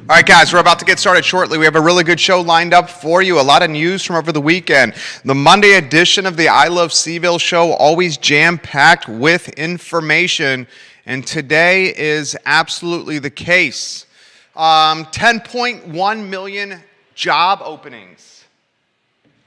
All right, guys, we're about to get started shortly. We have a really good show lined up for you. A lot of news from over the weekend. The Monday edition of the I Love CVille show, always jam-packed with information. And today is absolutely the case. 10.1 million job openings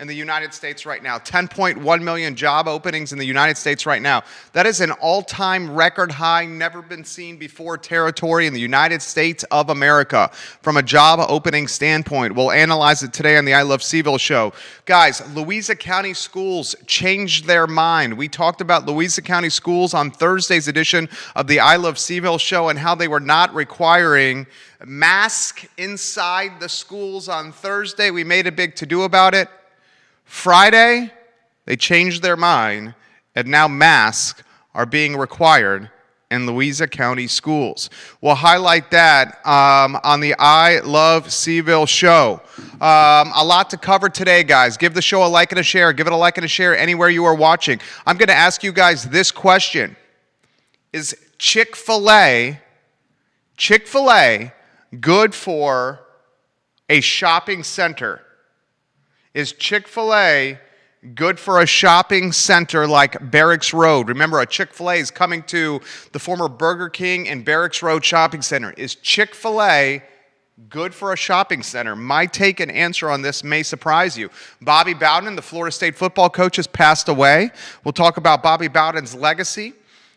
in the United States right now. 10.1 million job openings in the United States right now. That is an all-time record high, never been seen before territory in the United States of America from a job opening standpoint. We'll analyze it today on the I Love CVille show. Guys, Louisa County schools changed their mind. We talked about Louisa County schools on Thursday's edition of the I Love CVille show and how they were not requiring masks inside the schools on Thursday. We made a big to-do about it. Friday, they changed their mind, and now masks are being required in Louisa County schools. We'll highlight that on the I Love CVille show. A lot to cover today, guys. Give the show a like and a share. Give it a like and a share anywhere you are watching. I'm going to ask you guys this question. Is Chick-fil-A good for a shopping center? Is Chick-fil-A good for a shopping center like Barracks Road? Remember, a Chick-fil-A is coming to the former Burger King and Barracks Road shopping center. Is Chick-fil-A good for a shopping center? My take and answer on this may surprise you. Bobby Bowden, the Florida State football coach, has passed away. We'll talk about Bobby Bowden's legacy.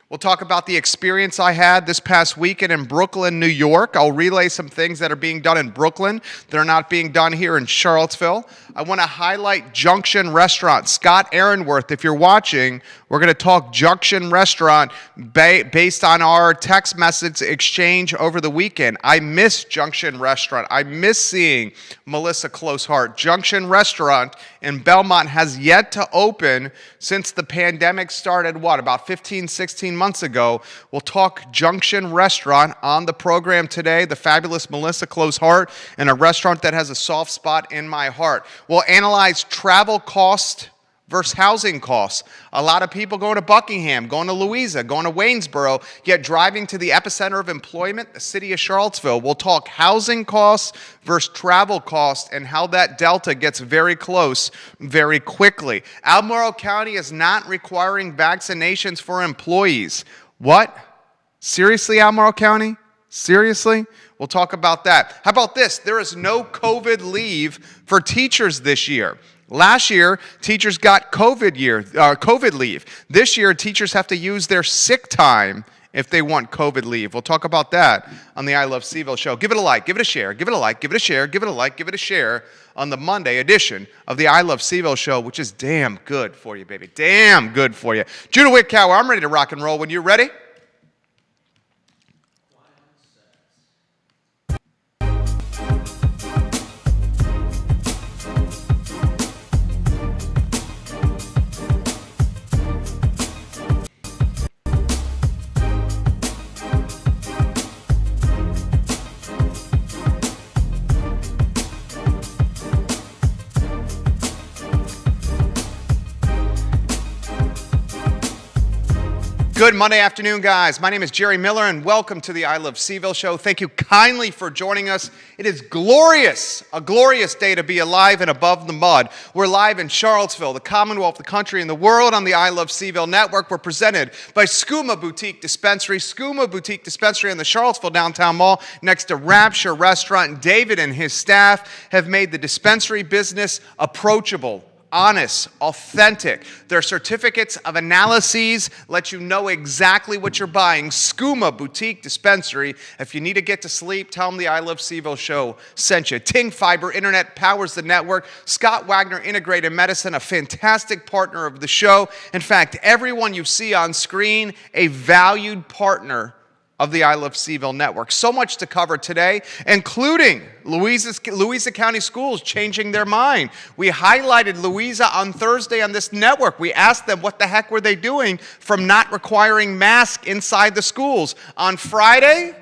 We'll talk about the experience I had this past weekend in Brooklyn, New York. I'll relay some things that are being done in Brooklyn that are not being done here in Charlottesville. I want to highlight Junction Restaurant. Scott Aaronworth, if you're watching, we're going to talk Junction Restaurant based on our text message exchange over the weekend. I miss Junction Restaurant. I miss seeing Melissa Closehart. Junction Restaurant in Belmont has yet to open since the pandemic started, about 15, 16 months ago. We'll talk Junction Restaurant on the program today, the fabulous Melissa Closehart, and a restaurant that has a soft spot in my heart. We'll analyze travel cost versus housing costs. A lot of people going to Buckingham, going to Louisa, going to Waynesboro, yet driving to the epicenter of employment, the city of Charlottesville. We'll talk housing costs versus travel costs and how that delta gets very close very quickly. Albemarle County is not requiring vaccinations for employees. What? Seriously, Albemarle County? Seriously? We'll talk about that. How about this? There is no COVID leave for teachers this year. Last year, teachers got COVID leave. This year, teachers have to use their sick time if they want COVID leave. We'll talk about that on the I Love CVille show. Give it a like, give it a share, give it a like, give it a share, give it a like, give it a share on the Monday edition of the I Love CVille show, which is damn good for you, baby. Damn good for you. Judah Wickower, I'm ready to rock and roll. When you're ready? Good Monday afternoon, guys. My name is Jerry Miller, and welcome to the I Love CVille show. Thank you kindly for joining us. It is glorious, a glorious day to be alive and above the mud. We're live in Charlottesville, the Commonwealth, the country, and the world on the I Love CVille network. We're presented by Skooma Boutique Dispensary. Skooma Boutique Dispensary in the Charlottesville Downtown Mall next to Rapture Restaurant. David and his staff have made the dispensary business approachable, honest, authentic. Their certificates of analyses let you know exactly what you're buying. Skooma Boutique Dispensary. If you need to get to sleep, tell them the I Love CVille show sent you. Ting Fiber Internet powers the network. Scott Wagner Integrated Medicine, a fantastic partner of the show. In fact, everyone you see on screen, a valued partner of the I Love CVille network. So much to cover today, including Louisa County schools changing their mind. We highlighted Louisa on Thursday on this network. We asked them what the heck were they doing from not requiring masks inside the schools. On Friday,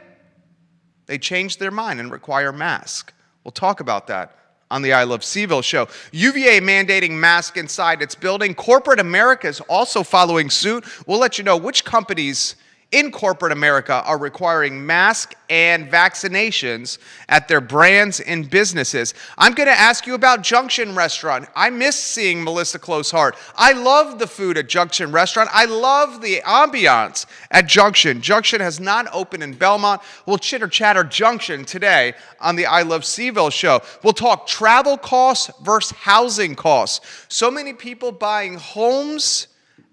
they changed their mind and require masks. We'll talk about that on the I Love CVille show. UVA mandating masks inside its building. Corporate America is also following suit. We'll let you know which companies in corporate America are requiring masks and vaccinations at their brands and businesses. I'm going to ask you about Junction Restaurant. I miss seeing Melissa Closehart. I love the food at Junction Restaurant. I love the ambiance at Junction. Junction has not opened in Belmont. We'll chitter chatter Junction today on the I Love CVille show. We'll talk travel costs versus housing costs. So many people buying homes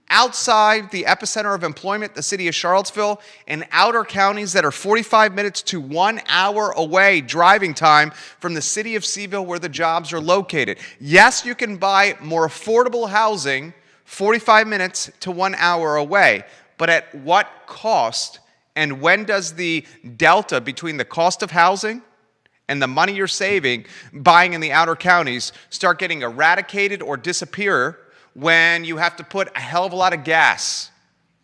outside the epicenter of employment, the city of Charlottesville, and outer counties that are 45 minutes to 1 hour away driving time from the city of CVille where the jobs are located. Yes, you can buy more affordable housing 45 minutes to 1 hour away, but at what cost? And when does the delta between the cost of housing and the money you're saving buying in the outer counties start getting eradicated or disappear when you have to put a hell of a lot of gas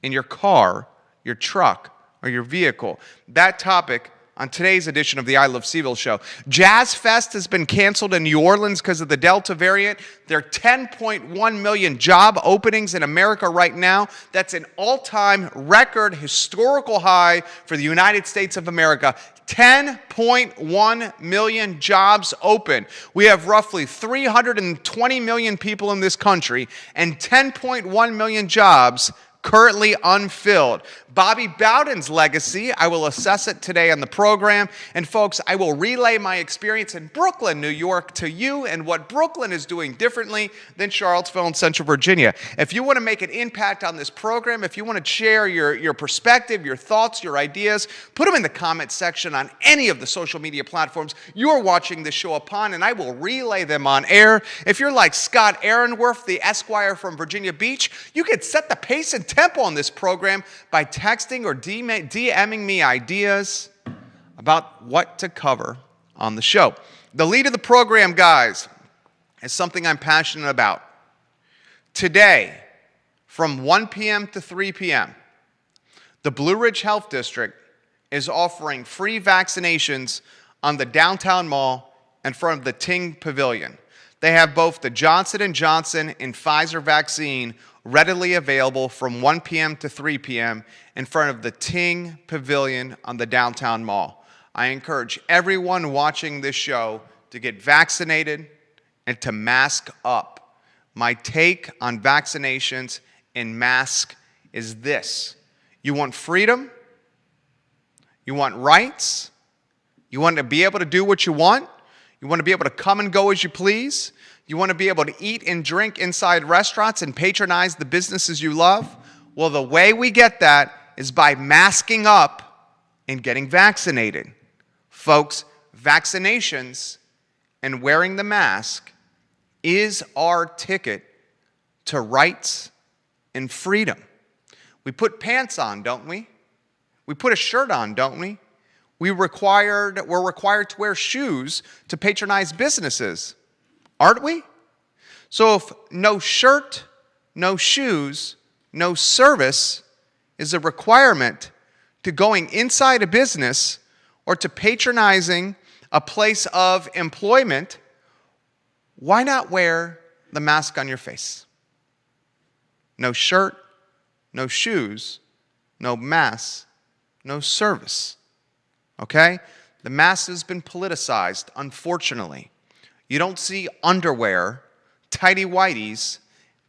in your car, your truck, or your vehicle? That topic on today's edition of the I Love CVille show. Jazz Fest has been canceled in New Orleans because of the Delta variant. There are 10.1 million job openings in America right now. That's an all-time record historical high for the United States of America. 10.1 million jobs open. We have roughly 320 million people in this country and 10.1 million jobs currently unfilled. Bobby Bowden's legacy, I will assess it today on the program. And folks, I will relay my experience in Brooklyn, New York to you and what Brooklyn is doing differently than Charlottesville and Central Virginia. If you want to make an impact on this program, if you want to share your perspective, your thoughts, your ideas, put them in the comment section on any of the social media platforms you're watching this show upon, and I will relay them on air. If you're like Scott Aaronworth, the Esquire from Virginia Beach, you could set the pace and tempo on this program by texting or DMing me ideas about what to cover on the show. The lead of the program, guys, is something I'm passionate about. Today, from 1 p.m. to 3 p.m., the Blue Ridge Health District is offering free vaccinations on the downtown mall in front of the Ting Pavilion. They have both the Johnson & Johnson and Pfizer vaccine readily available from 1 p.m. to 3 p.m. in front of the Ting Pavilion on the downtown mall. I encourage everyone watching this show to get vaccinated and to mask up. My take on vaccinations and mask is this. You want freedom? You want rights? You want to be able to do what you want? You want to be able to come and go as you please? You want to be able to eat and drink inside restaurants and patronize the businesses you love? Well, the way we get that is by masking up and getting vaccinated. Folks, vaccinations and wearing the mask is our ticket to rights and freedom. We put pants on, don't we? We put a shirt on, don't we? We're required to wear shoes to patronize businesses, aren't we? So if no shirt, no shoes, no service is a requirement to going inside a business or to patronizing a place of employment, why not wear the mask on your face? No shirt, no shoes, no mask, no service. Okay? The mask has been politicized, unfortunately. You don't see underwear, tighty-whities,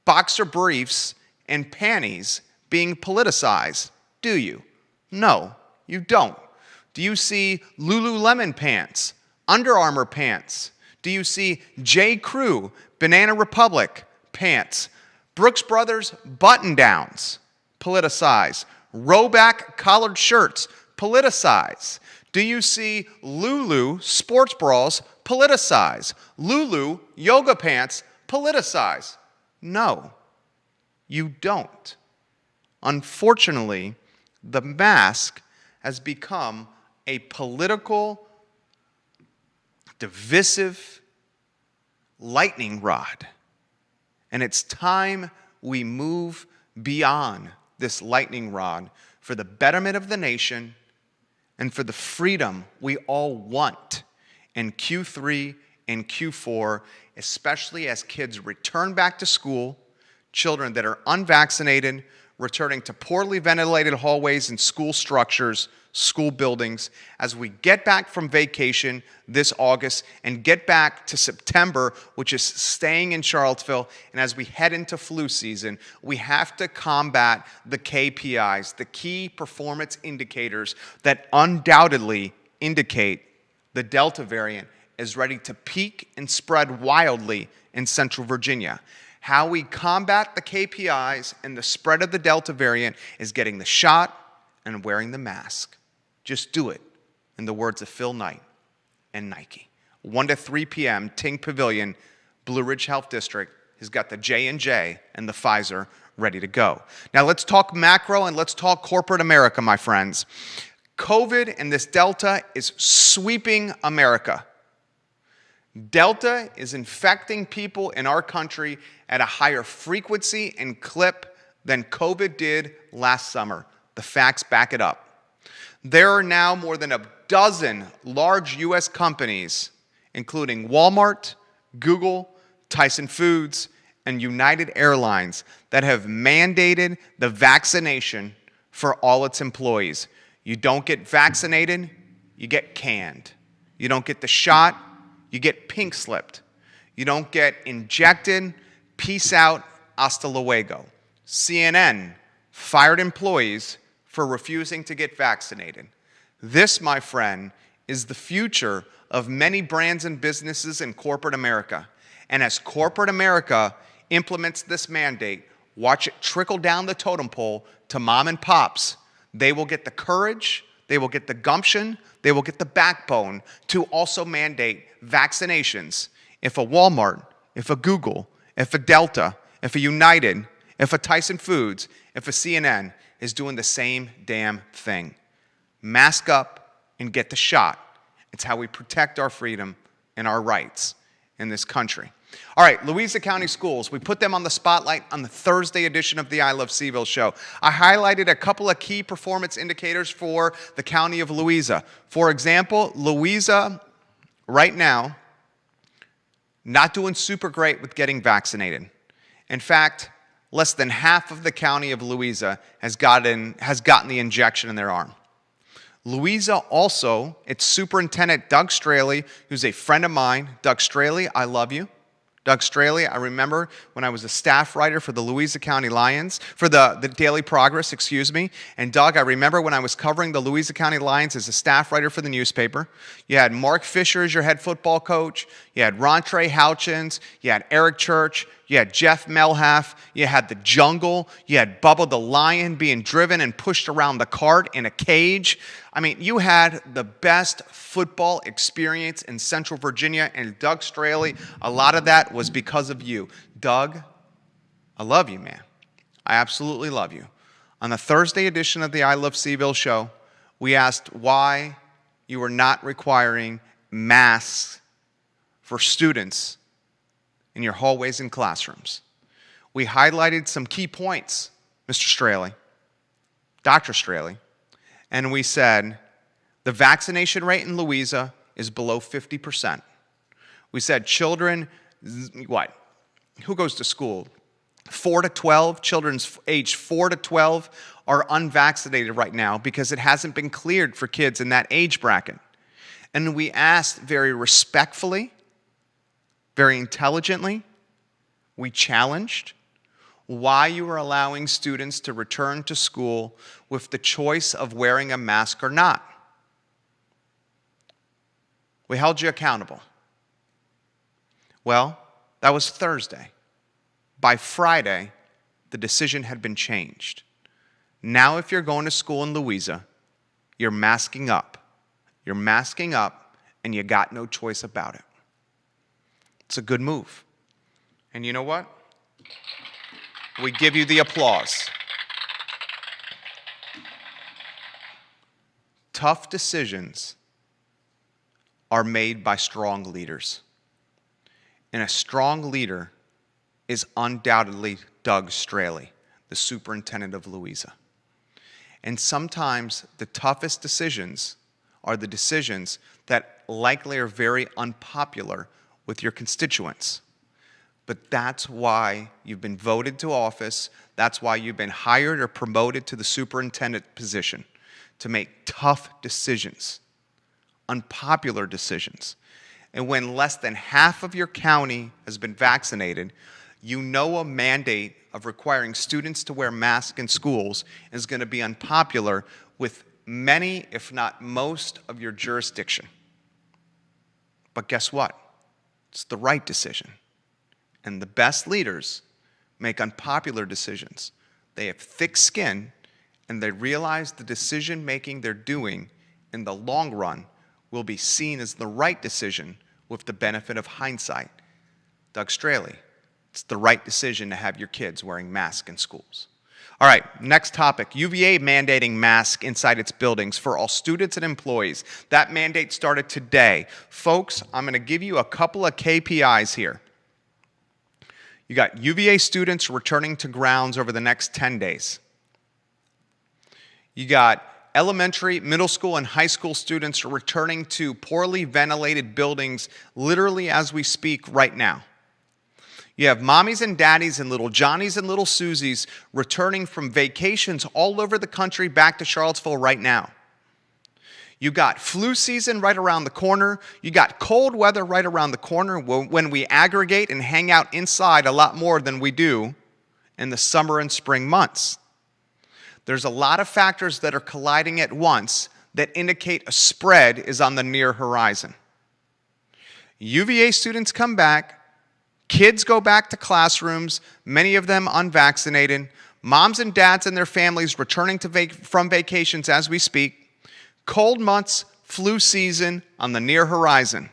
boxer briefs, and panties being politicized, do you? No, you don't. Do you see Lululemon pants, Under Armour pants? Do you see J. Crew, Banana Republic pants, Brooks Brothers button-downs politicized, Roback collared shirts politicized? Do you see Lulu sports bras politicized? Lulu yoga pants politicized? No, you don't. Unfortunately, the mask has become a political, divisive lightning rod. And it's time we move beyond this lightning rod for the betterment of the nation and for the freedom we all want in Q3 and Q4, especially as kids return back to school, children that are unvaccinated returning to poorly ventilated hallways and school structures, school buildings, as we get back from vacation this August and get back to September, which is staying in Charlottesville, and as we head into flu season, we have to combat the KPIs, the key performance indicators that undoubtedly indicate the Delta variant is ready to peak and spread wildly in Central Virginia. How we combat the KPIs and the spread of the Delta variant is getting the shot and wearing the mask. Just do it, in the words of Phil Knight and Nike. 1 to 3 p.m., Ting Pavilion, Blue Ridge Health District has got the J&J and the Pfizer ready to go. Now let's talk macro and let's talk corporate America, my friends. COVID and this Delta is sweeping America. Delta is infecting people in our country at a higher frequency and clip than COVID did last summer. The facts back it up. There are now more than a dozen large U.S. companies, including Walmart, Google, Tyson Foods, and United Airlines, that have mandated the vaccination for all its employees. You don't get vaccinated, you get canned. You don't get the shot, you get pink slipped. You don't get injected, peace out, hasta luego. CNN fired employees for refusing to get vaccinated. This, my friend, is the future of many brands and businesses in corporate America. And as corporate America implements this mandate, watch it trickle down the totem pole to mom and pops. They will get the courage, they will get the gumption, they will get the backbone to also mandate vaccinations. If a Walmart, if a Google, if a Delta, if a United, if a Tyson Foods, if a CNN is doing the same damn thing. Mask up and get the shot. It's how we protect our freedom and our rights in this country. All right, Louisa County Schools. We put them on the spotlight on the Thursday edition of the I Love CVille show. I highlighted a couple of key performance indicators for the county of Louisa. For example, Louisa, right now, not doing super great with getting vaccinated. In fact, less than half of the county of Louisa has gotten the injection in their arm. Louisa also, its superintendent, Doug Straley, who's a friend of mine. Doug Straley, I love you. Doug Straley, I remember when I was a staff writer for the Louisa County Lions, for the Daily Progress, excuse me. And Doug, I remember when I was covering the Louisa County Lions as a staff writer for the newspaper. You had Mark Fisher as your head football coach. You had Rontre Houchins. You had Eric Church. You had Jeff Melhaff. You had the Jungle. You had Bubba the Lion being driven and pushed around the cart in a cage. I mean, you had the best football experience in Central Virginia, and Doug Straley, a lot of that was because of you. Doug, I love you, man. I absolutely love you. On the Thursday edition of the I Love CVille show, we asked why you were not requiring masks for students in your hallways and classrooms. We highlighted some key points, Mr. Straley, Dr. Straley, and we said the vaccination rate in Louisa is below 50%. We said children, what? Who goes to school? 4 to 12, children's age 4 to 12 are unvaccinated right now because it hasn't been cleared for kids in that age bracket. And we asked very respectfully, very intelligently, we challenged why you were allowing students to return to school with the choice of wearing a mask or not. We held you accountable. Well, that was Thursday. By Friday, the decision had been changed. Now if you're going to school in Louisa, you're masking up. You're masking up, and you got no choice about it. It's a good move. And you know what? We give you the applause. Tough decisions are made by strong leaders. And a strong leader is undoubtedly Doug Straley, the superintendent of Louisa. And sometimes the toughest decisions are the decisions that likely are very unpopular with your constituents. But that's why you've been voted to office. That's why you've been hired or promoted to the superintendent position, to make tough decisions, unpopular decisions. And when less than half of your county has been vaccinated, you know a mandate of requiring students to wear masks in schools is going to be unpopular with many, if not most, of your jurisdiction. But guess what? It's the right decision. And the best leaders make unpopular decisions. They have thick skin, and they realize the decision-making they're doing in the long run will be seen as the right decision with the benefit of hindsight. Doug Straley, it's the right decision to have your kids wearing masks in schools. All right, next topic. UVA mandating masks inside its buildings for all students and employees. That mandate started today. Folks, I'm going to give you a couple of KPIs here. You got UVA students returning to grounds over the next 10 days. You got elementary, middle school, and high school students returning to poorly ventilated buildings literally as we speak right now. You have mommies and daddies and little Johnnies and little Susies returning from vacations all over the country back to Charlottesville right now. You got flu season right around the corner. You got cold weather right around the corner when we aggregate and hang out inside a lot more than we do in the summer and spring months. There's a lot of factors that are colliding at once that indicate a spread is on the near horizon. UVA students come back. Kids go back to classrooms, many of them unvaccinated. Moms and dads and their families returning from vacations as we speak. Cold months, flu season on the near horizon.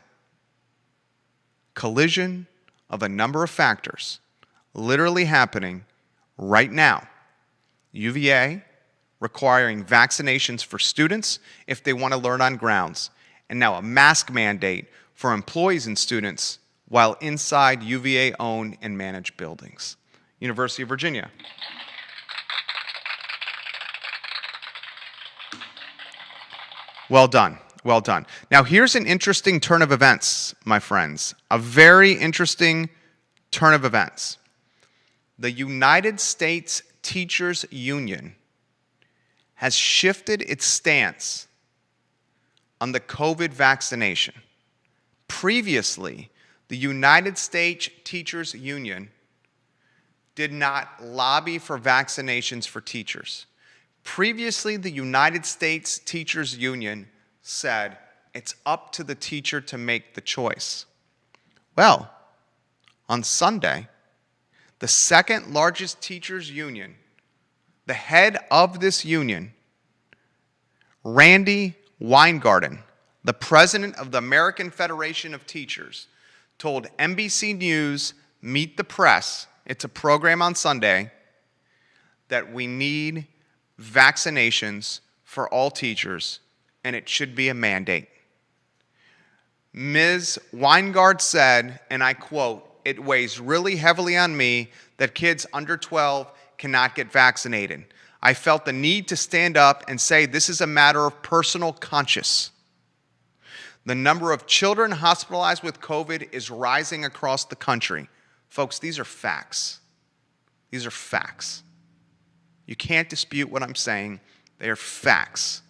Collision of a number of factors literally happening right now. UVA requiring vaccinations for students if they want to learn on grounds, and now a mask mandate for employees and students while inside UVA-owned and managed buildings. University of Virginia. Well done, well done. Now here's an interesting turn of events, my friends. A very interesting turn of events. The United States Teachers Union has shifted its stance on the COVID vaccination. Previously, the United States Teachers Union did not lobby for vaccinations for teachers. Previously, the United States Teachers Union said it's up to the teacher to make the choice. Well, on Sunday, the second largest teachers union, the head of this union, Randi Weingarten, the president of the American Federation of Teachers, told NBC News, Meet the Press, it's a program on Sunday, that we need vaccinations for all teachers, and it should be a mandate. Ms. Weingart said, and I quote, "It weighs really heavily on me that kids under 12 cannot get vaccinated. I felt the need to stand up and say this is a matter of personal conscience. The number of children hospitalized with COVID is rising across the country." Folks, these are facts. These are facts. You can't dispute what I'm saying. They are facts.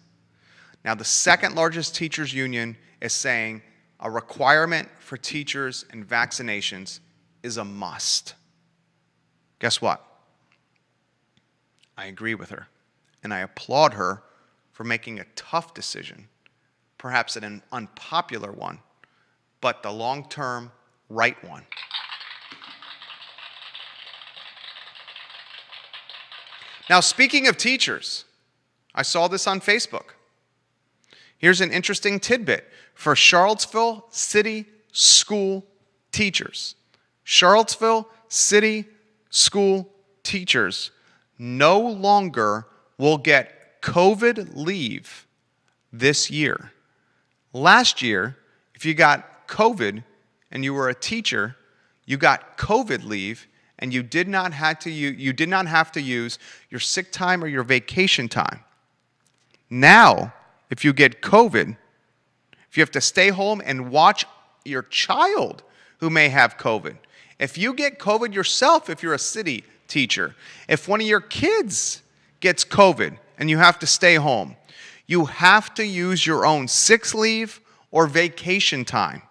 Now, the second largest teachers union is saying a requirement for teachers and vaccinations is a must. Guess what? I agree with her, and I applaud her for making a tough decision, perhaps an unpopular one, but the long-term right one. Now, speaking of teachers, I saw this on Facebook. Here's an interesting tidbit for Charlottesville City School teachers. Charlottesville City School teachers no longer will get COVID leave this year. Last year, if you got COVID and you were a teacher, you got COVID leave and you did not have to use your sick time or your vacation time. Now, if you get COVID, if you have to stay home and watch your child who may have COVID, If you get COVID yourself, if you're a city teacher, if one of your kids gets COVID and you have to stay home, you have to use your own sick leave or vacation time.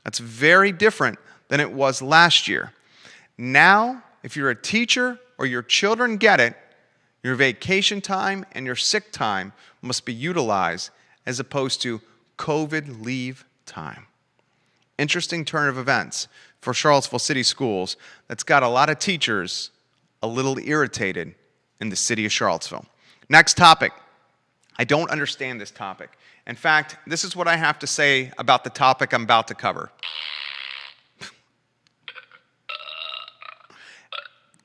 That's very different than it was last year. Now, if you're a teacher or your children get it, your vacation time and your sick time must be utilized as opposed to COVID leave time. Interesting turn of events for Charlottesville City Schools that's got a lot of teachers a little irritated in the city of Charlottesville. Next topic. I don't understand this topic. In fact, this is what I have to say about the topic I'm about to cover.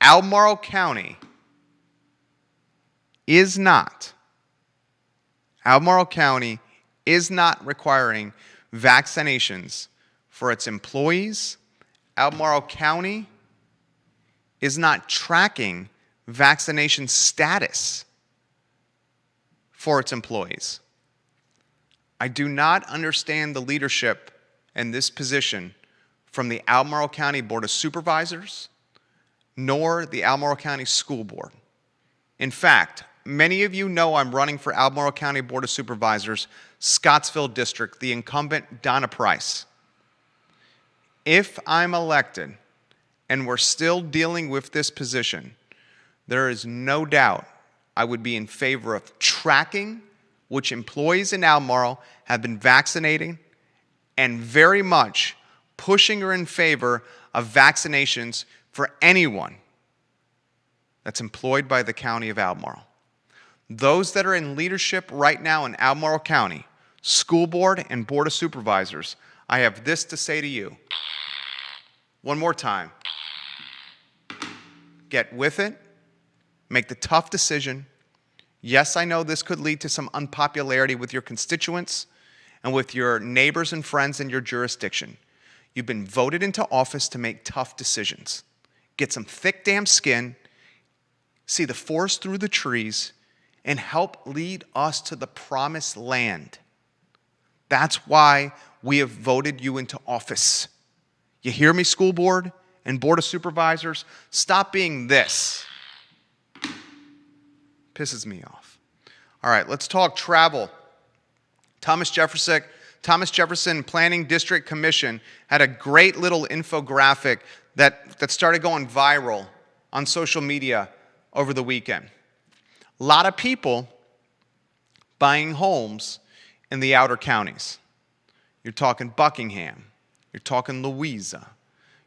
Albemarle County is not requiring vaccinations for its employees. Albemarle County is not tracking vaccination status for its employees. I do not understand the leadership in this position from the Albemarle County Board of Supervisors nor the Albemarle County School Board. In fact, many of you know I'm running for Albemarle County Board of Supervisors, Scottsville District, the incumbent Donna Price. If I'm elected and we're still dealing with this position, there is no doubt I would be in favor of tracking which employees in Albemarle have been vaccinating and very much pushing or in favor of vaccinations for anyone that's employed by the County of Albemarle. Those that are in leadership right now in Albemarle County, School Board and Board of Supervisors, I have this to say to you. One more time. Get with it. Make the tough decision. Yes, I know this could lead to some unpopularity with your constituents and with your neighbors and friends in your jurisdiction. You've been voted into office to make tough decisions. Get some thick damn skin, see the forest through the trees, and help lead us to the promised land. That's why we have voted you into office. You hear me, School Board and Board of Supervisors? Stop being this. Pisses me off. All right, let's talk travel. Thomas Jefferson Planning District Commission had a great little infographic that started going viral on social media over the weekend. A lot of people buying homes in the outer counties. You're talking Buckingham. You're talking Louisa.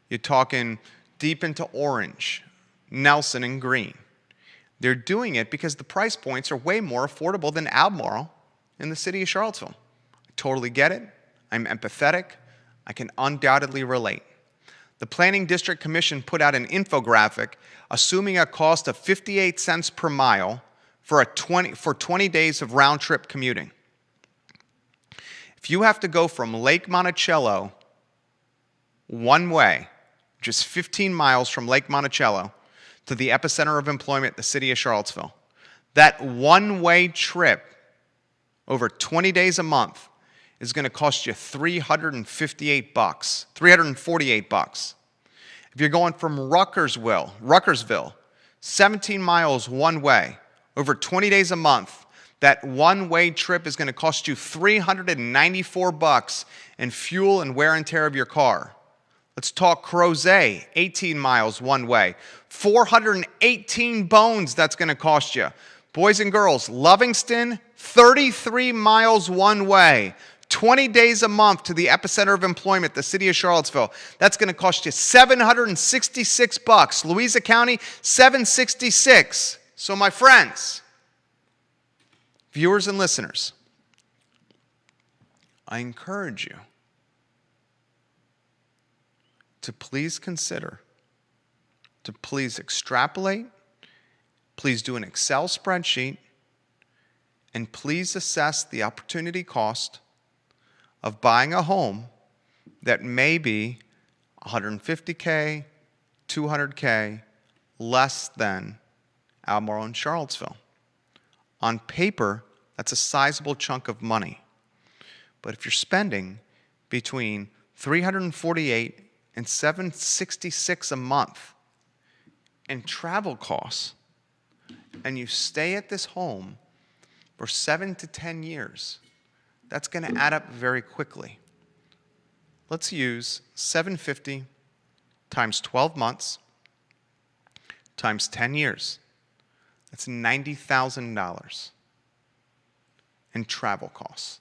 You're talking deep into Orange, Nelson, and Greene. They're doing it because the price points are way more affordable than Albemarle in the city of Charlottesville. I totally get it. I'm empathetic. I can undoubtedly relate. The Planning District Commission put out an infographic assuming a cost of 58 cents per mile for 20 days of round-trip commuting. If you have to go from Lake Monticello one way, just 15 miles from Lake Monticello, to the epicenter of employment, the city of Charlottesville, that one-way trip over 20 days a month is going to cost you $348. If you're going from Ruckersville, 17 miles one way, over 20 days a month, that one-way trip is going to cost you $394 in fuel and wear and tear of your car. Let's talk Crozet, 18 miles one way, 418 bones that's going to cost you. Boys and girls, Lovingston, 33 miles one way, 20 days a month to the epicenter of employment, the city of Charlottesville. That's going to cost you $766. Louisa County, $766. So my friends, viewers and listeners, I encourage you to please consider, to please extrapolate, please do an Excel spreadsheet, and please assess the opportunity cost of buying a home that may be $150K, $200K less than Albemarle and Charlottesville. On paper, that's a sizable chunk of money. But if you're spending between $348 and $766 a month in travel costs, and you stay at this home for 7 to 10 years, that's going to add up very quickly. Let's use $750 times 12 months times 10 years. That's $90,000 in travel costs.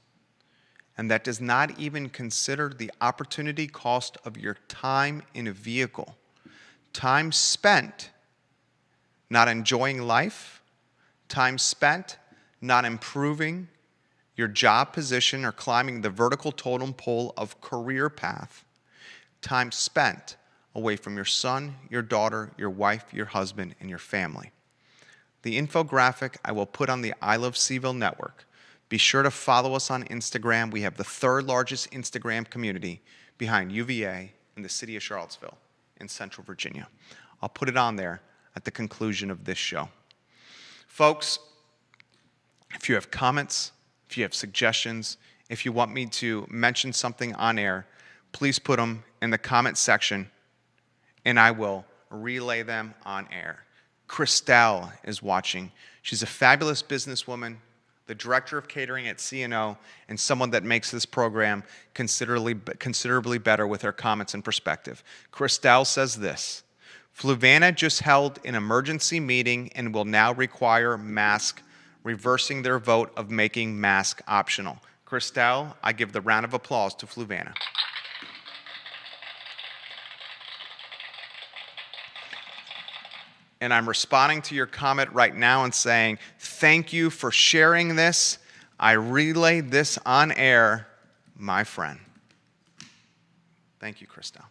And that does not even consider the opportunity cost of your time in a vehicle. Time spent not enjoying life, time spent not improving your job position or climbing the vertical totem pole of career path, time spent away from your son, your daughter, your wife, your husband, and your family. The infographic I will put on the I Love CVille network. Be sure to follow us on Instagram. We have the third largest Instagram community behind UVA in the city of Charlottesville in Central Virginia. I'll put it on there at the conclusion of this show. Folks, if you have comments, if you have suggestions, if you want me to mention something on air, please put them in the comment section and I will relay them on air. Christelle is watching. She's a fabulous businesswoman, the director of catering at C&O, and someone that makes this program considerably better with her comments and perspective. Christelle says this: Fluvanna just held an emergency meeting and will now require mask, reversing their vote of making mask optional. Christelle, I give the round of applause to Fluvanna. And I'm responding to your comment right now and saying, thank you for sharing this. I relayed this on air, my friend. Thank you, Christelle.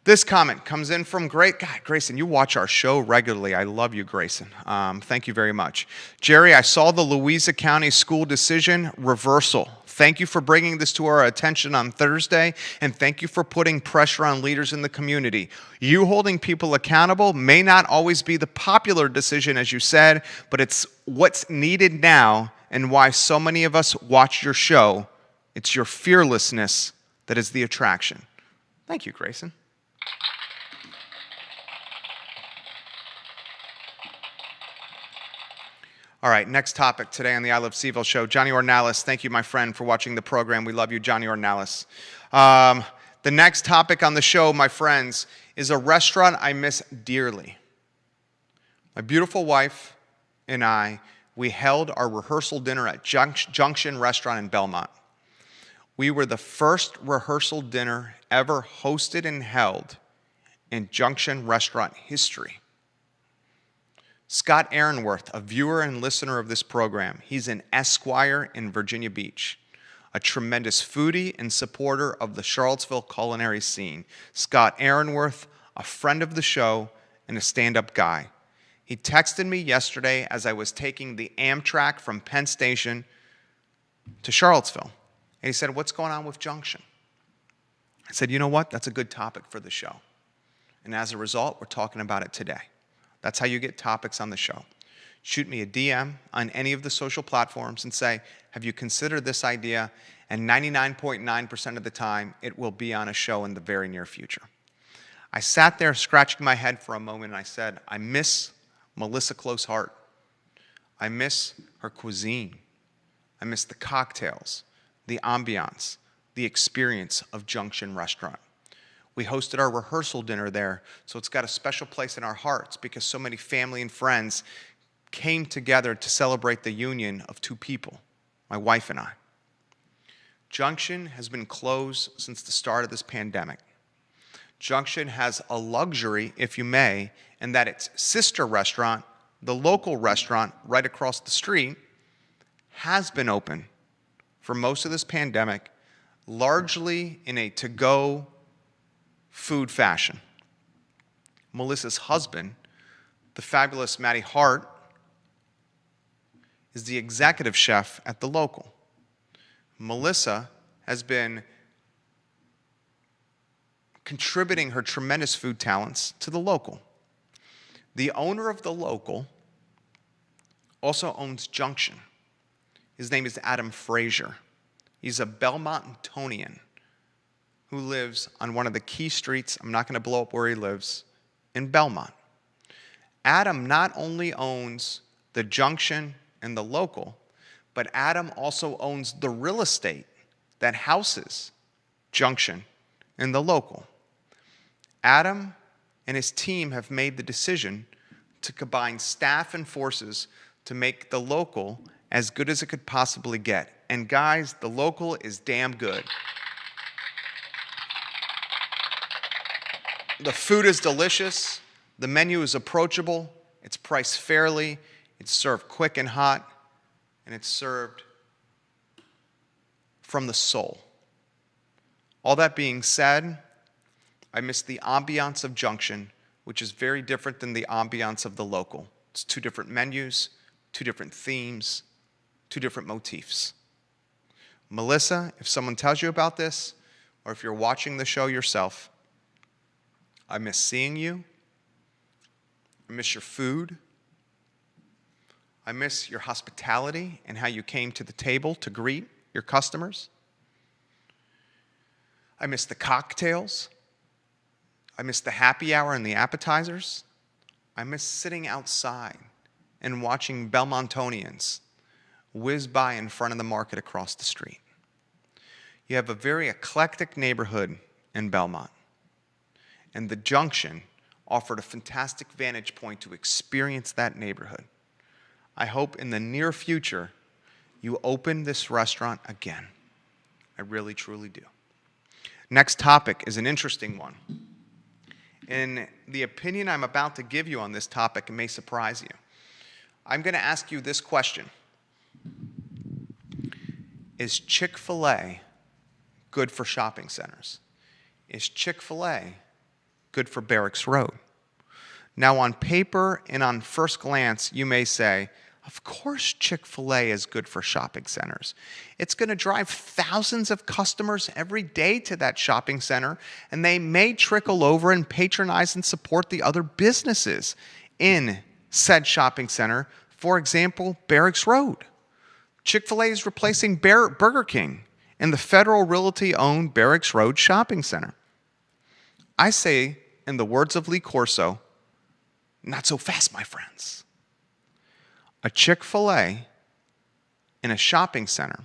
This comment comes in from Grayson, you watch our show regularly. I love you, Grayson. Thank you very much. Jerry, I saw the Louisa County school decision reversal. Thank you for bringing this to our attention on Thursday, and thank you for putting pressure on leaders in the community. You holding people accountable may not always be the popular decision, as you said, but it's what's needed now and why so many of us watch your show. It's your fearlessness that is the attraction. Thank you, Grayson. All right, next topic today on the I Love CVille show. Johnny Ornalis, thank you, my friend, for watching the program. We love you, Johnny Ornalis. The next topic on the show, my friends, is a restaurant I miss dearly. My beautiful wife and I, we held our rehearsal dinner at Junction Restaurant in Belmont. We were the first rehearsal dinner ever hosted and held in Junction Restaurant history. Scott Aaronworth, a viewer and listener of this program, he's an Esquire in Virginia Beach, a tremendous foodie and supporter of the Charlottesville culinary scene. Scott Aaronworth, a friend of the show and a stand-up guy. He texted me yesterday as I was taking the Amtrak from Penn Station to Charlottesville. And he said, what's going on with Junction? I said, you know what? That's a good topic for the show. And as a result, we're talking about it today. That's how you get topics on the show. Shoot me a DM on any of the social platforms and say, have you considered this idea? And 99.9% of the time, it will be on a show in the very near future. I sat there scratching my head for a moment and I said, I miss Melissa Close-Hart. I miss her cuisine. I miss the cocktails, the ambiance, the experience of Junction Restaurant. We hosted our rehearsal dinner there, so it's got a special place in our hearts because so many family and friends came together to celebrate the union of two people, my wife and I. Junction has been closed since the start of this pandemic. Junction has a luxury, if you may, in that its sister restaurant, the local restaurant right across the street, has been open for most of this pandemic, largely in a to-go food fashion. Melissa's husband, the fabulous Matty Hart, is the executive chef at the local. Melissa has been contributing her tremendous food talents to the local. The owner of the local also owns Junction. His name is Adam Frazier. He's a Belmontonian. who lives on one of the key streets, I'm not going to blow up where he lives, in Belmont. Adam not only owns the Junction and the local, but Adam also owns the real estate that houses Junction and the local. Adam and his team have made the decision to combine staff and forces to make the local as good as it could possibly get. And guys, the local is damn good. The food is delicious, the menu is approachable, it's priced fairly, it's served quick and hot, and it's served from the soul. All that being said, I miss the ambiance of Junction, which is very different than the ambiance of the local. It's two different menus, two different themes, two different motifs. Melissa, if someone tells you about this, or if you're watching the show yourself, I miss seeing you. I miss your food. I miss your hospitality and how you came to the table to greet your customers. I miss the cocktails. I miss the happy hour and the appetizers. I miss sitting outside and watching Belmontonians whiz by in front of the market across the street. You have a very eclectic neighborhood in Belmont, and the Junction offered a fantastic vantage point to experience that neighborhood. I hope in the near future you open this restaurant again. I really, truly do. Next topic is an interesting one. And the opinion I'm about to give you on this topic may surprise you. I'm going to ask you this question. Is Chick-fil-A good for shopping centers? Is Chick-fil-A good for Barracks Road? Now, on paper and on first glance, you may say, of course Chick-fil-A is good for shopping centers. It's going to drive thousands of customers every day to that shopping center, and they may trickle over and patronize and support the other businesses in said shopping center. For example, Barracks Road. Chick-fil-A is replacing Burger King in the Federal Realty-owned Barracks Road shopping center. I say, in the words of Lee Corso, not so fast, my friends. A Chick-fil-A in a shopping center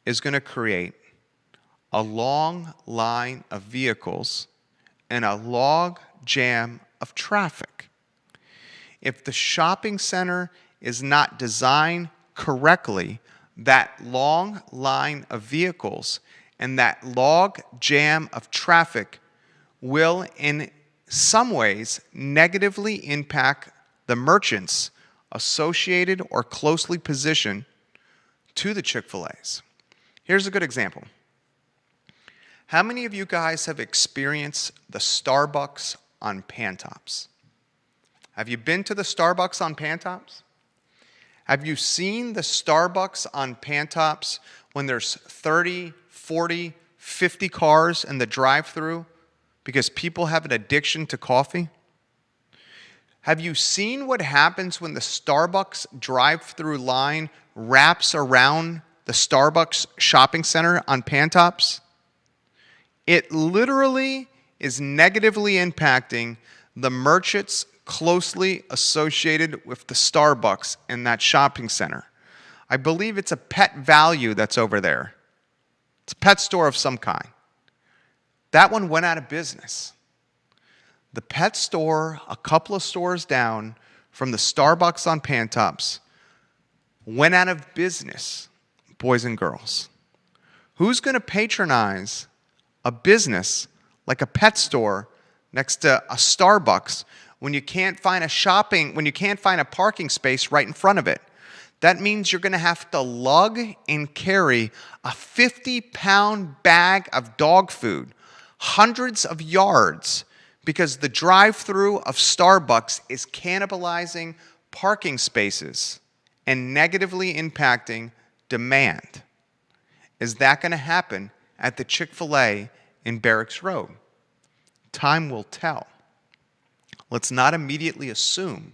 is going to create a long line of vehicles and a log jam of traffic. If the shopping center is not designed correctly, that long line of vehicles and that log jam of traffic will in some ways negatively impact the merchants associated or closely positioned to the Chick-fil-A's. Here's a good example. How many of you guys have experienced the Starbucks on Pantops? Have you been to the Starbucks on Pantops? Have you seen the Starbucks on Pantops when there's 30, 40, 50 cars in the drive-thru because people have an addiction to coffee? Have you seen what happens when the Starbucks drive-thru line wraps around the Starbucks shopping center on Pantops? It literally is negatively impacting the merchants closely associated with the Starbucks in that shopping center. I believe it's a Pet Value that's over there. It's a pet store of some kind. That one went out of business. The pet store, a couple of stores down from the Starbucks on Pantops, went out of business, boys and girls. Who's going to patronize a business like a pet store next to a Starbucks when you can't find a parking space right in front of it? That means you're going to have to lug and carry a 50-pound bag of dog food, hundreds of yards, because the drive-thru of Starbucks is cannibalizing parking spaces and negatively impacting demand. Is that going to happen at the Chick-fil-A in Barracks Road? Time will tell. Let's not immediately assume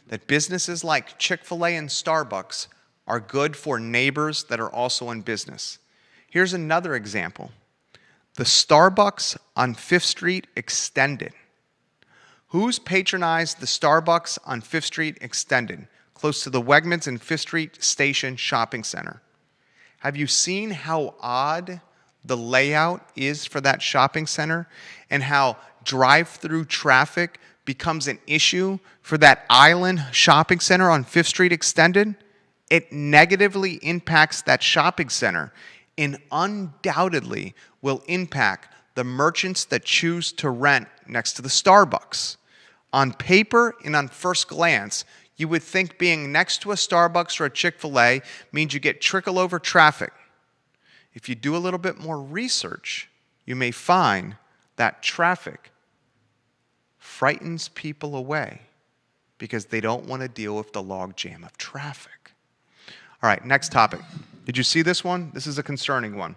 that businesses like Chick-fil-A and Starbucks are good for neighbors that are also in business. Here's another example. The Starbucks on Fifth Street Extended. Who's patronized the Starbucks on Fifth Street Extended, close to the Wegmans and Fifth Street Station Shopping Center? Have you seen how odd the layout is for that shopping center and how drive-through traffic becomes an issue for that island shopping center on Fifth Street Extended? It negatively impacts that shopping center and undoubtedly will impact the merchants that choose to rent next to the Starbucks. On paper and on first glance, you would think being next to a Starbucks or a Chick-fil-A means you get trickle-over traffic. If you do a little bit more research, you may find that traffic frightens people away because they don't want to deal with the logjam of traffic. All right, next topic. Did you see this one? This is a concerning one.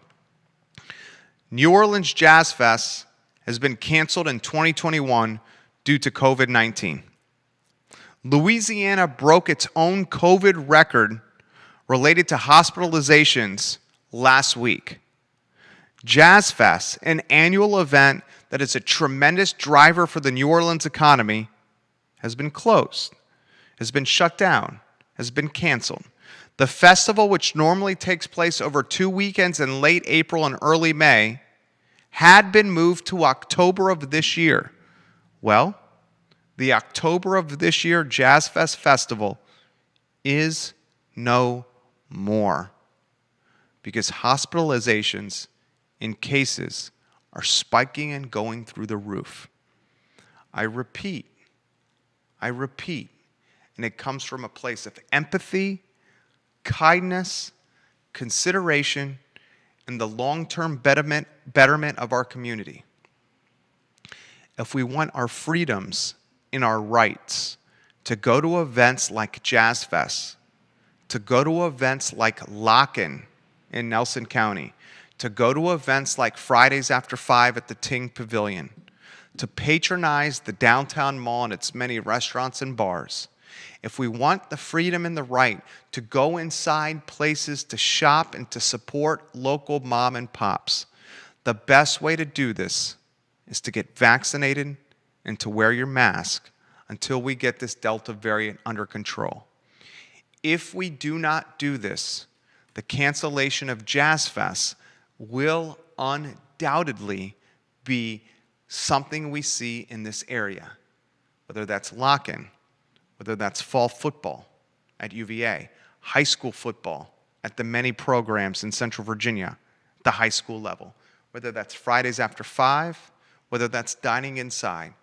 New Orleans Jazz Fest has been canceled in 2021 due to COVID-19. Louisiana broke its own COVID record related to hospitalizations last week. Jazz Fest, an annual event that is a tremendous driver for the New Orleans economy, has been closed, has been shut down, has been canceled. The festival, which normally takes place over 2 weekends in late April and early May, had been moved to October of this year. Well, the October of this year Jazz Fest Festival is no more because hospitalizations in cases are spiking and going through the roof. I repeat, and it comes from a place of empathy, kindness, consideration, and the long-term betterment of our community. If we want our freedoms and our rights to go to events like Jazz Fest, to go to events like Lock-In in Nelson County, to go to events like Fridays After 5 at the Ting Pavilion, to patronize the downtown mall and its many restaurants and bars, if we want the freedom and the right to go inside places to shop and to support local mom and pops, the best way to do this is to get vaccinated and to wear your mask until we get this Delta variant under control. If we do not do this, the cancellation of Jazz Fest will undoubtedly be something we see in this area, whether that's Lock-In, whether that's fall football at UVA, high school football at the many programs in Central Virginia, the high school level, whether that's Fridays After 5, whether that's dining inside.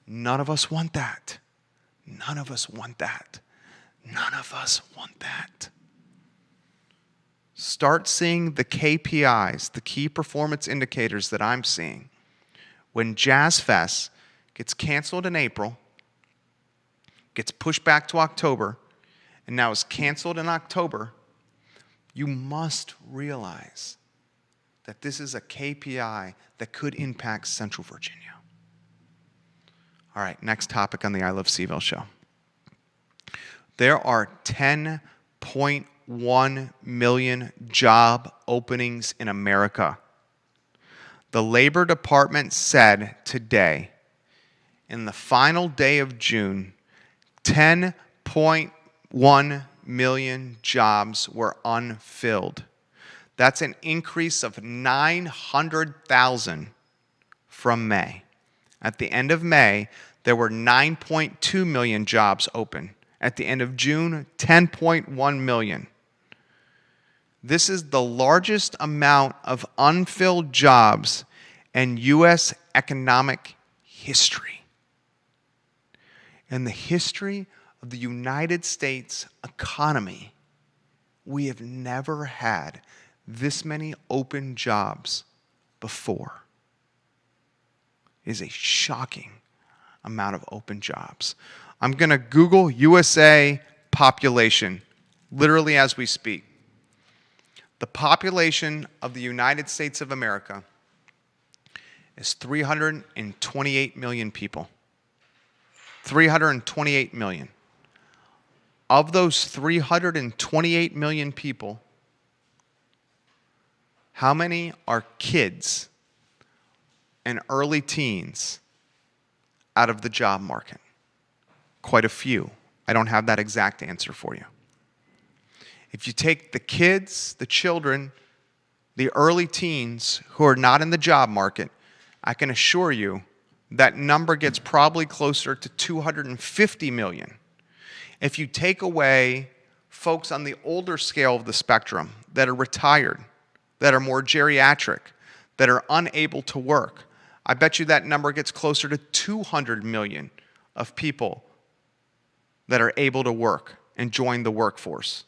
None of us want that. None of us want that. None of us want that. Start seeing the KPIs, the key performance indicators that I'm seeing. When Jazz Fest gets canceled in April, gets pushed back to October, and now is canceled in October, you must realize that this is a KPI that could impact Central Virginia. All right, next topic on the I Love CVille show. There are 10.1 million job openings in America. The Labor Department said today, in the final day of June, 10.1 million jobs were unfilled. That's an increase of 900,000 from May. At the end of May, there were 9.2 million jobs open. At the end of June, 10.1 million. This is the largest amount of unfilled jobs in U.S. economic history. In the history of the United States economy, we have never had this many open jobs before. It is a shocking amount of open jobs. I'm going to Google USA population, literally as we speak. The population of the United States of America is 328 million people. 328 million. Of those 328 million people, how many are kids and early teens out of the job market? Quite a few. I don't have that exact answer for you. If you take the kids, the children, the early teens who are not in the job market, I can assure you that number gets probably closer to 250 million. If you take away folks on the older scale of the spectrum that are retired, that are more geriatric, that are unable to work, I bet you that number gets closer to 200 million of people that are able to work and join the workforce.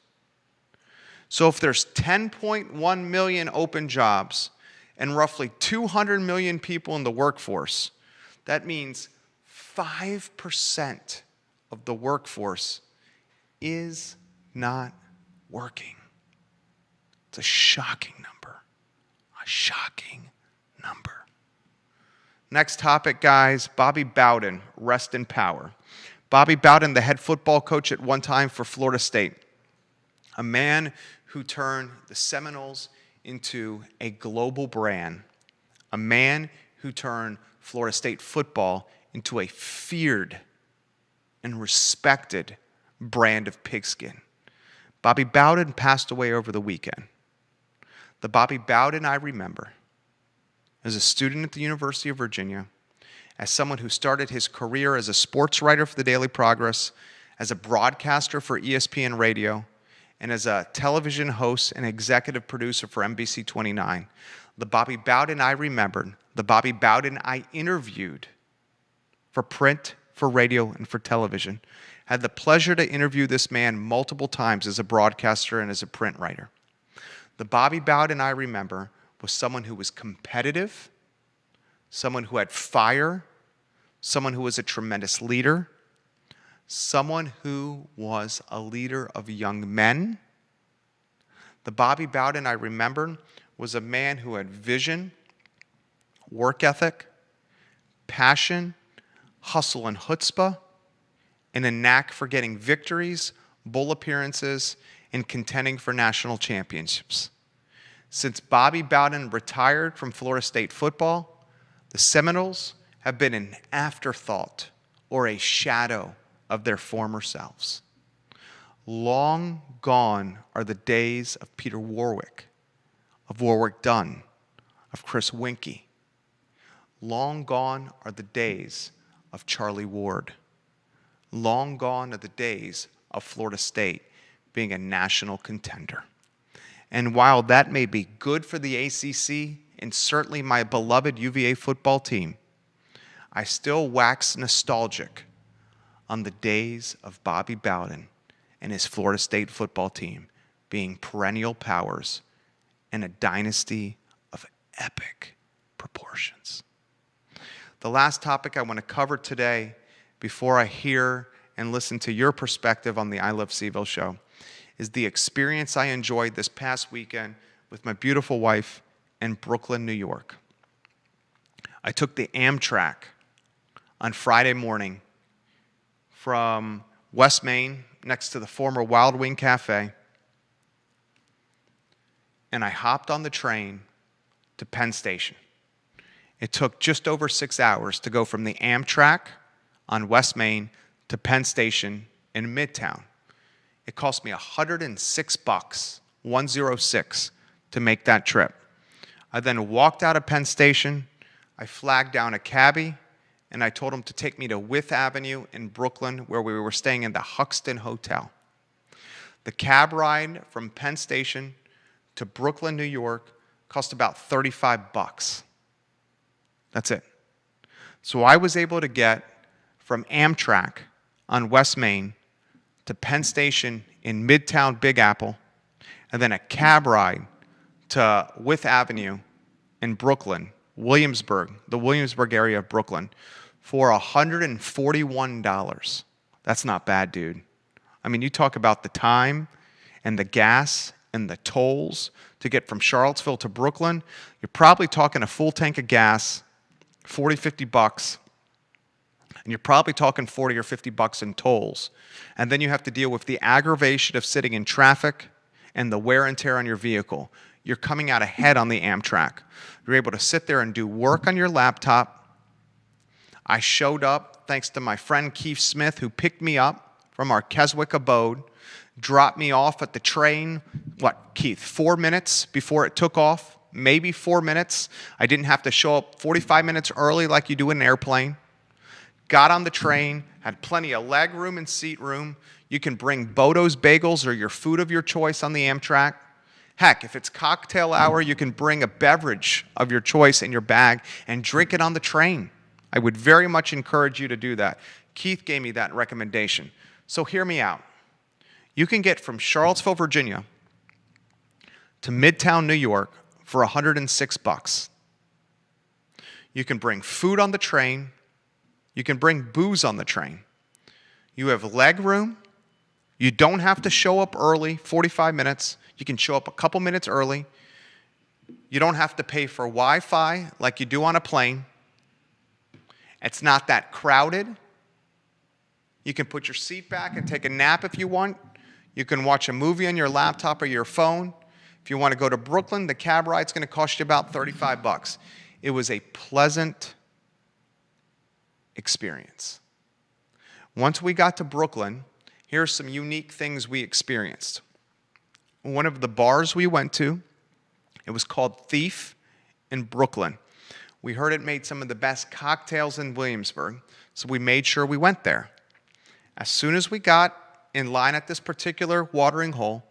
So if there's 10.1 million open jobs and roughly 200 million people in the workforce, that means 5% of the workforce is not working. It's a shocking number. A shocking number. Next topic, guys, Bobby Bowden, rest in power. Bobby Bowden, the head football coach at one time for Florida State. A man who turned the Seminoles into a global brand. A man who turned Florida State football into a feared and respected brand of pigskin. Bobby Bowden passed away over the weekend. The Bobby Bowden I remember as a student at the University of Virginia, as someone who started his career as a sports writer for the Daily Progress, as a broadcaster for ESPN Radio, and as a television host and executive producer for NBC 29. The Bobby Bowden I remembered, the Bobby Bowden I interviewed for print, for radio, and for television. Had the pleasure to interview this man multiple times as a broadcaster and as a print writer. The Bobby Bowden I remember was someone who was competitive, someone who had fire, someone who was a tremendous leader, someone who was a leader of young men. The Bobby Bowden I remembered was a man who had vision, work ethic, passion, hustle and chutzpah, and a knack for getting victories, bowl appearances, and contending for national championships. Since Bobby Bowden retired from Florida State football, the Seminoles have been an afterthought or a shadow of their former selves. Long gone are the days of Peter Warwick, of Warwick Dunn, of Chris Winkie. Long gone are the days of Charlie Ward. Long gone are the days of Florida State being a national contender. And while that may be good for the ACC and certainly my beloved UVA football team, I still wax nostalgic on the days of Bobby Bowden and his Florida State football team being perennial powers and a dynasty of epic proportions. The last topic I want to cover today before I hear and listen to your perspective on the I Love CVille show is the experience I enjoyed this past weekend with my beautiful wife in Brooklyn, New York. I took the Amtrak on Friday morning from West Main, next to the former Wild Wing Cafe, and I hopped on the train to Penn Station. It took just over 6 hours to go from the Amtrak on West Main to Penn Station in Midtown. It cost me $106, 106, to make that trip. I then walked out of Penn Station, I flagged down a cabbie, and I told him to take me to Wythe Avenue in Brooklyn, where we were staying in the Huxton Hotel. The cab ride from Penn Station to Brooklyn, New York, cost about $35. That's it. So I was able to get from Amtrak on West Main to Penn Station in Midtown Big Apple, and then a cab ride to Wythe Avenue in Brooklyn, Williamsburg, the Williamsburg area of Brooklyn, for $141. That's not bad, dude. I mean, you talk about the time and the gas and the tolls to get from Charlottesville to Brooklyn, you're probably talking a full tank of gas, $40, $50, and you're probably talking $40 or $50 in tolls. And then you have to deal with the aggravation of sitting in traffic and the wear and tear on your vehicle. you're coming out ahead on the Amtrak. You're able to sit there and do work on your laptop. I showed up thanks to my friend Keith Smith, who picked me up from our Keswick abode, dropped me off at the train, Keith, 4 minutes before it took off? Maybe 4 minutes. I didn't have to show up 45 minutes early like you do in an airplane. Got on the train, had plenty of leg room and seat room. You can bring Bodo's bagels or your food of your choice on the Amtrak. Heck, if it's cocktail hour, you can bring a beverage of your choice in your bag and drink it on the train. I would very much encourage you to do that. Keith gave me that recommendation. So hear me out. You can get from Charlottesville, Virginia to Midtown, New York for $106. You can bring food on the train. You can bring booze on the train. You have leg room. You don't have to show up early, 45 minutes. You can show up a couple minutes early. You don't have to pay for Wi-Fi like you do on a plane. It's not that crowded. You can put your seat back and take a nap if you want. You can watch a movie on your laptop or your phone. If you want to go to Brooklyn, the cab ride's going to cost you about $35. It was a pleasant experience. Once we got to Brooklyn, here are some unique things we experienced. One of the bars we went to, it was called Thief in Brooklyn. We heard it made some of the best cocktails in Williamsburg, so we made sure we went there. As soon as we got in line at this particular watering hole,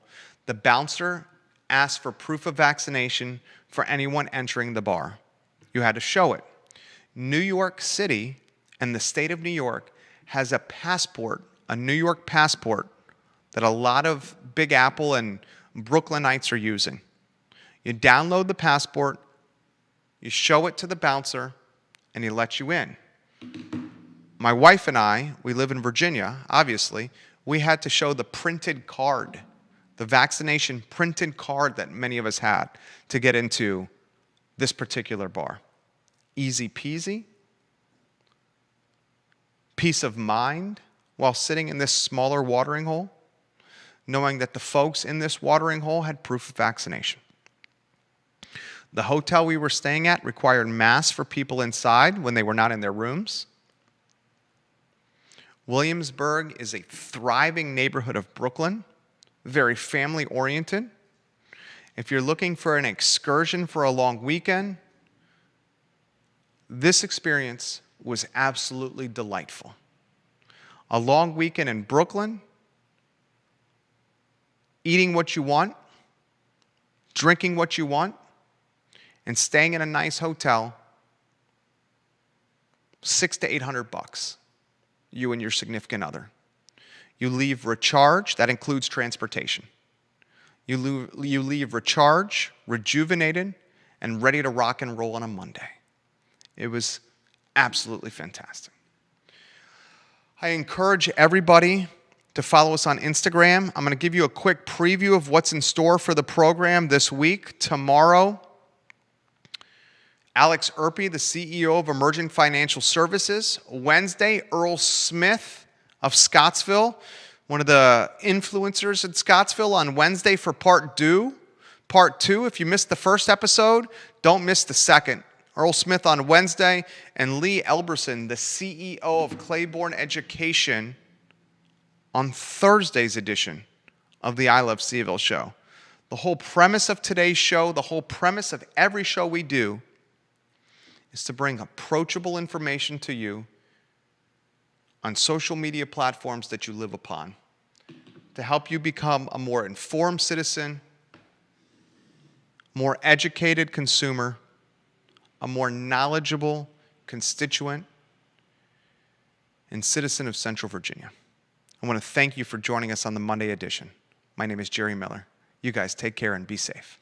the bouncer asked for proof of vaccination for anyone entering the bar. You had to show it. New York City and the state of New York has a passport, a New York passport, that a lot of Big Apple and Brooklynites are using. You download the passport, you show it to the bouncer, and he lets you in. My wife and I, we live in Virginia, obviously, we had to show the printed card, the vaccination printed card that many of us had to get into this particular bar. Easy peasy. Peace of mind while sitting in this smaller watering hole, knowing that the folks in this watering hole had proof of vaccination. The hotel we were staying at required masks for people inside when they were not in their rooms. Williamsburg is a thriving neighborhood of Brooklyn, very family-oriented. If you're looking for an excursion for a long weekend, this experience was absolutely delightful. A long weekend in Brooklyn, eating what you want, drinking what you want, and staying in a nice hotel, $600 to $800, you and your significant other. You leave recharged, that includes transportation. You leave recharged, rejuvenated, and ready to rock and roll on a Monday. It was absolutely fantastic. I encourage everybody to follow us on Instagram. I'm going to give you a quick preview of what's in store for the program this week. Tomorrow, Alex Erpy, the CEO of Emergent Financial Services. Wednesday, Earl Smith of Scottsville, one of the influencers in Scottsville, on Wednesday for part two. If you missed the first episode, don't miss the second. Earl Smith on Wednesday, and Lee Elberson, the CEO of Claiborne Education, on Thursday's edition of the I Love CVille show. The whole premise of today's show, the whole premise of every show we do, is to bring approachable information to you on social media platforms that you live upon, to help you become a more informed citizen, more educated consumer, a more knowledgeable constituent and citizen of Central Virginia. I want to thank you for joining us on the Monday edition. My name is Jerry Miller. You guys take care and be safe.